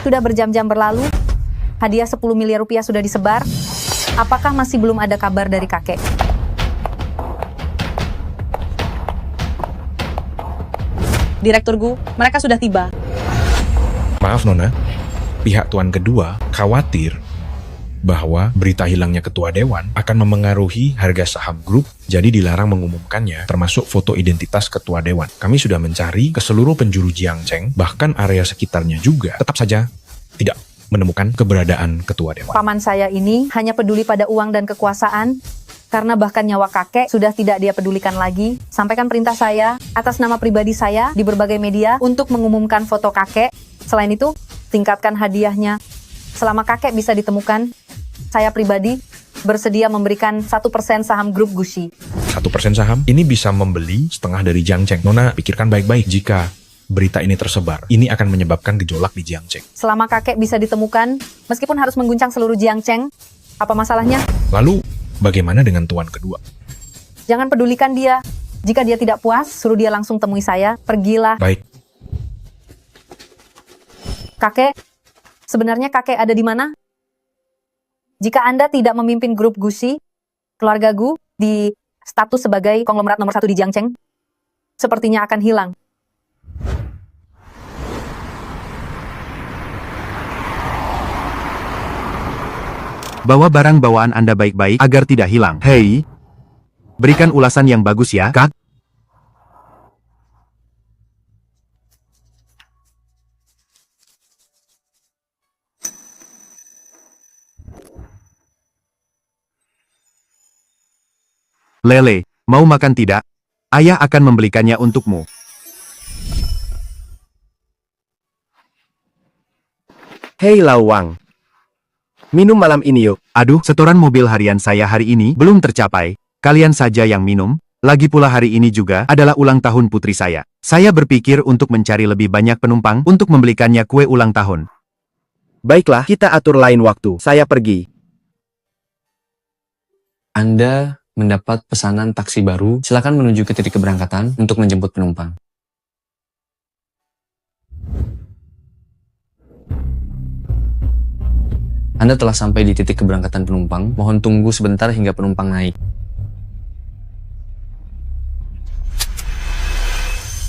Sudah berjam-jam berlalu, hadiah 10 miliar rupiah sudah disebar. Apakah masih belum ada kabar dari kakek? Direktur Gu, mereka sudah tiba. Maaf Nona, pihak Tuan kedua khawatir bahwa berita hilangnya ketua dewan akan memengaruhi harga saham grup, jadi dilarang mengumumkannya, termasuk foto identitas ketua dewan. Kami sudah mencari ke seluruh penjuru Jiangcheng, bahkan area sekitarnya juga, tetap saja tidak menemukan keberadaan ketua dewan. Paman saya ini hanya peduli pada uang dan kekuasaan, karena bahkan nyawa kakek sudah tidak dia pedulikan lagi. Sampaikan perintah saya atas nama pribadi saya di berbagai media untuk mengumumkan foto kakek. Selain itu, tingkatkan hadiahnya. Selama kakek bisa ditemukan, saya pribadi bersedia memberikan 1% saham grup Gushi. 1% saham? Ini bisa membeli setengah dari Jiangcheng. Nona, pikirkan baik-baik. Jika berita ini tersebar, ini akan menyebabkan gejolak di Jiangcheng. Selama kakek bisa ditemukan, meskipun harus mengguncang seluruh Jiangcheng, apa masalahnya? Lalu, bagaimana dengan tuan kedua? Jangan pedulikan dia. Jika dia tidak puas, suruh dia langsung temui saya. Pergilah. Baik. Kakek, sebenarnya kakek ada di mana? Jika Anda tidak memimpin grup Gushi, keluarga Gu di status sebagai konglomerat nomor 1 di Jiangcheng, sepertinya akan hilang. Bawa barang bawaan Anda baik-baik agar tidak hilang. Hei, berikan ulasan yang bagus ya, Kak. Lele, mau makan tidak? Ayah akan membelikannya untukmu. Hei Lawang, minum malam ini yuk. Aduh, setoran mobil harian saya hari ini belum tercapai. Kalian saja yang minum. Lagi pula hari ini juga adalah ulang tahun putri saya. Saya berpikir untuk mencari lebih banyak penumpang untuk membelikannya kue ulang tahun. Baiklah, kita atur lain waktu. Saya pergi. Anda mendapat pesanan taksi baru, silakan menuju ke titik keberangkatan untuk menjemput penumpang. Anda telah sampai di titik keberangkatan penumpang, mohon tunggu sebentar hingga penumpang naik.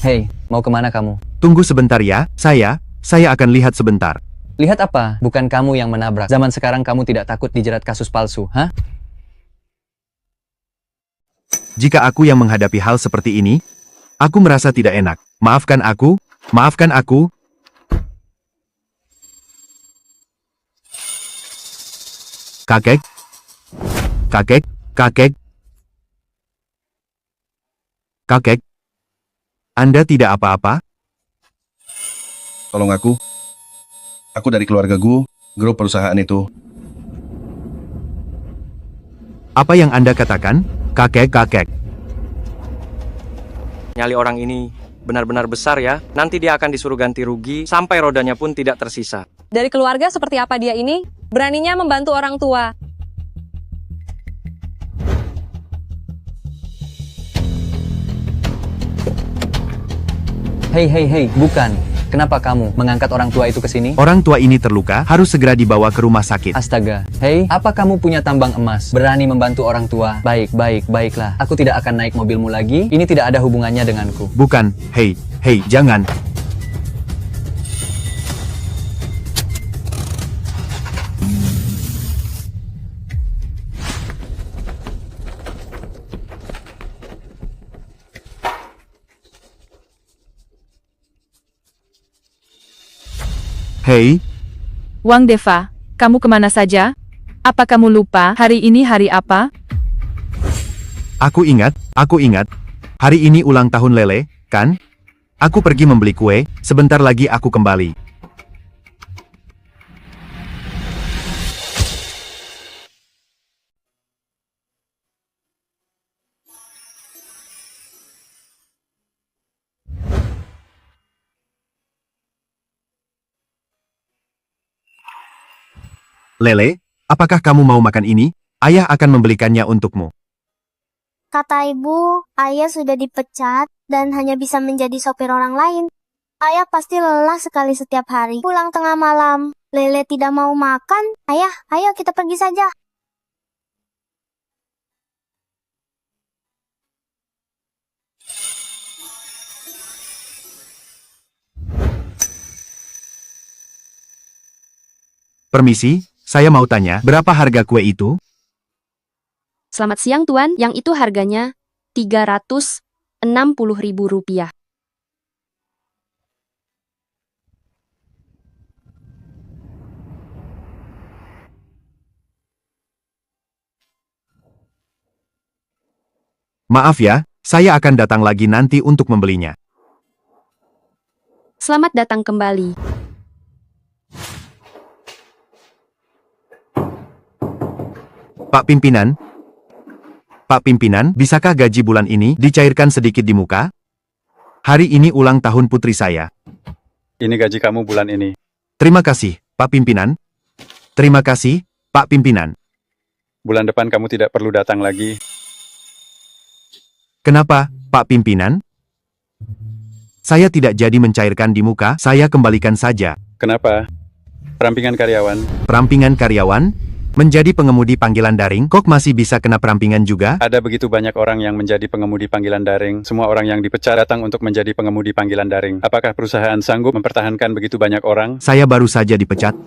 Hei, mau kemana kamu? Tunggu sebentar ya, saya akan lihat sebentar. Lihat apa? Bukan kamu yang menabrak. Zaman sekarang kamu tidak takut dijerat kasus palsu, hah? Jika aku yang menghadapi hal seperti ini, aku merasa tidak enak. Maafkan aku, maafkan aku. Kakek, kakek, kakek, kakek, Anda tidak apa-apa? Tolong aku. Aku dari keluarga Gu, grup perusahaan itu. Apa yang Anda katakan? Kakek. Nyali orang ini benar-benar besar ya. Nanti dia akan disuruh ganti rugi sampai rodanya pun tidak tersisa. Dari keluarga seperti apa dia ini? Beraninya membantu orang tua. Hei, bukan. Kenapa kamu mengangkat orang tua itu ke sini? Orang tua ini terluka, harus segera dibawa ke rumah sakit. Astaga. Hei, apa kamu punya tambang emas? Berani membantu orang tua? Baiklah. Aku tidak akan naik mobilmu lagi. Ini tidak ada hubungannya denganku. Bukan, hei, jangan. Hei, Wang Deva, kamu kemana saja? Apa kamu lupa hari ini hari apa? aku ingat. Hari ini ulang tahun Lele, kan? Aku pergi membeli kue, sebentar lagi aku kembali. Lele, apakah kamu mau makan ini? Ayah akan membelikannya untukmu. Kata ibu, ayah sudah dipecat dan hanya bisa menjadi sopir orang lain. Ayah pasti lelah sekali setiap hari. Pulang tengah malam, Lele tidak mau makan. Ayah, ayo kita pergi saja. Permisi, saya mau tanya, berapa harga kue itu? Selamat siang Tuan, yang itu harganya Rp360.000. Maaf ya, saya akan datang lagi nanti untuk membelinya. Selamat datang kembali. Pak Pimpinan? Pak Pimpinan, bisakah gaji bulan ini dicairkan sedikit di muka? Hari ini ulang tahun putri saya. Ini gaji kamu bulan ini. Terima kasih, Pak Pimpinan. Terima kasih, Pak Pimpinan. Bulan depan kamu tidak perlu datang lagi. Kenapa, Pak Pimpinan? Saya tidak jadi mencairkan di muka, saya kembalikan saja. Kenapa? Perampingan karyawan. Perampingan karyawan? Menjadi pengemudi panggilan daring, kok masih bisa kena perampingan juga? Ada begitu banyak orang yang menjadi pengemudi panggilan daring. Semua orang yang dipecat datang untuk menjadi pengemudi panggilan daring. Apakah perusahaan sanggup mempertahankan begitu banyak orang? Saya baru saja dipecat.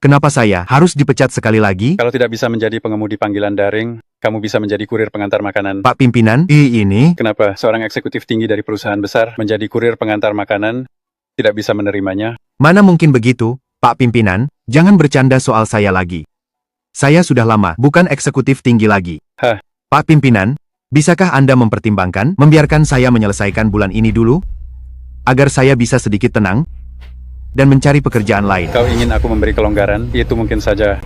Kenapa saya harus dipecat sekali lagi? Kalau tidak bisa menjadi pengemudi panggilan daring, kamu bisa menjadi kurir pengantar makanan. Pak Pimpinan, ini? Kenapa seorang eksekutif tinggi dari perusahaan besar menjadi kurir pengantar makanan tidak bisa menerimanya? Mana mungkin begitu, Pak Pimpinan? Jangan bercanda soal saya lagi. Saya sudah lama bukan eksekutif tinggi lagi. Hah? Pak Pimpinan, bisakah Anda mempertimbangkan membiarkan saya menyelesaikan bulan ini dulu? Agar saya bisa sedikit tenang dan mencari pekerjaan lain. Kau ingin aku memberi kelonggaran? Itu mungkin saja.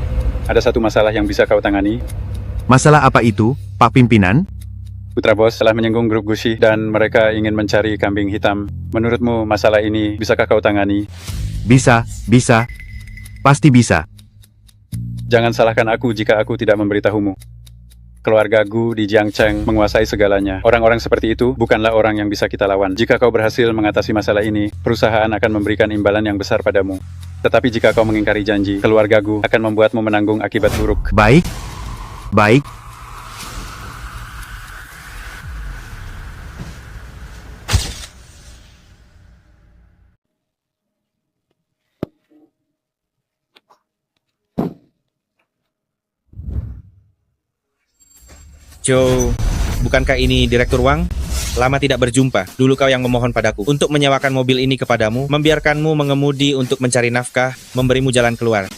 Ada satu masalah yang bisa kau tangani. Masalah apa itu, Pak Pimpinan? Putra Bos telah menyinggung grup Gushi dan mereka ingin mencari kambing hitam. Menurutmu masalah ini bisakah kau tangani? Bisa. Pasti bisa. Jangan salahkan aku jika aku tidak memberitahumu. Keluarga Gu di Jiangcheng menguasai segalanya. Orang-orang seperti itu bukanlah orang yang bisa kita lawan. Jika kau berhasil mengatasi masalah ini, perusahaan akan memberikan imbalan yang besar padamu. Tetapi jika kau mengingkari janji, keluarga Gu akan membuatmu menanggung akibat buruk. Baik. Joe, bukankah ini Direktur Wang? Lama tidak berjumpa. Dulu kau yang memohon padaku untuk menyewakan mobil ini kepadamu, membiarkanmu mengemudi untuk mencari nafkah, memberimu jalan keluar.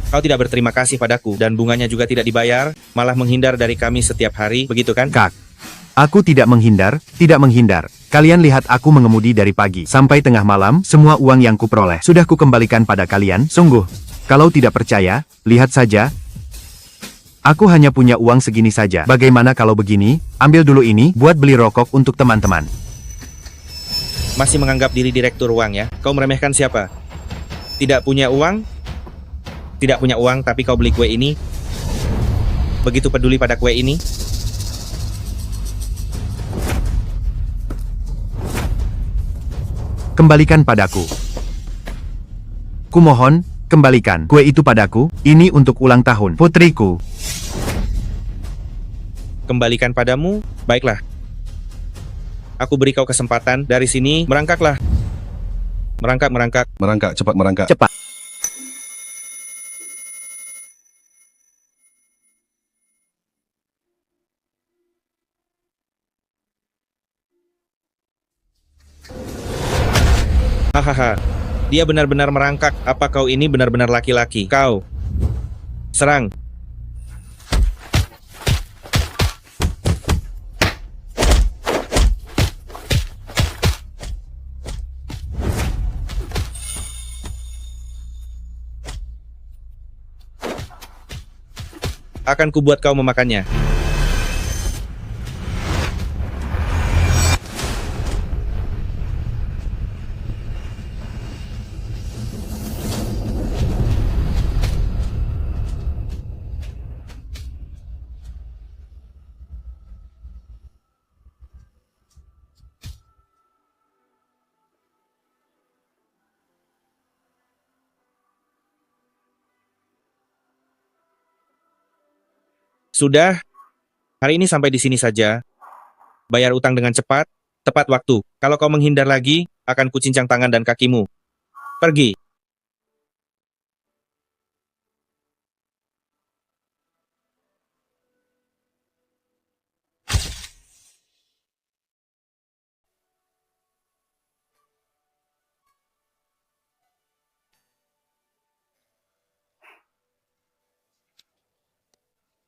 Kau tidak berterima kasih padaku, dan bunganya juga tidak dibayar, malah menghindar dari kami setiap hari, begitu kan? Kak, aku tidak menghindar. Kalian lihat aku mengemudi dari pagi sampai tengah malam, semua uang yang kuperoleh sudah kukembalikan pada kalian. Sungguh, kalau tidak percaya, lihat saja. Aku hanya punya uang segini saja. Bagaimana kalau begini? Ambil dulu ini, buat beli rokok untuk teman-teman. Masih menganggap diri Direktur Wang ya? Kau meremehkan siapa? Tidak punya uang? Tidak punya uang, tapi kau beli kue ini? Begitu peduli pada kue ini? Kembalikan padaku. Kumohon, kembalikan kue itu padaku. Ini untuk ulang tahun putriku. Kembalikan padamu? Baiklah. Aku beri kau kesempatan. Dari sini, merangkaklah. Merangkak. Merangkak, cepat merangkak. Cepat. Hahaha. Dia benar-benar merangkak. Apa kau ini benar-benar laki-laki? Kau. Serang. Akan kubuat kau memakannya. Sudah, hari ini sampai di sini saja. Bayar utang dengan cepat, tepat waktu. Kalau kau menghindar lagi, akan kucincang tangan dan kakimu. Pergi.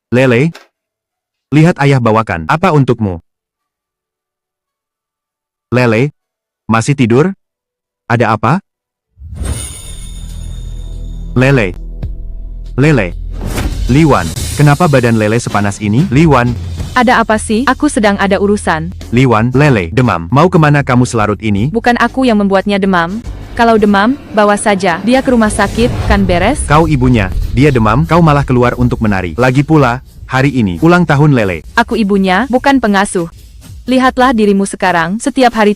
Lele, lihat ayah bawakan apa untukmu. Lele, masih tidur? Ada apa? Lele. Lele. Liwan, kenapa badan Lele sepanas ini? Liwan. Ada apa sih? Aku sedang ada urusan. Liwan, Lele, demam. Mau kemana kamu selarut ini? Bukan aku yang membuatnya demam. Kalau demam, bawa saja dia ke rumah sakit, kan beres? Kau ibunya, dia demam, kau malah keluar untuk menari. Lagi pula, hari ini ulang tahun Lele. Aku ibunya, bukan pengasuh. Lihatlah dirimu sekarang, setiap hari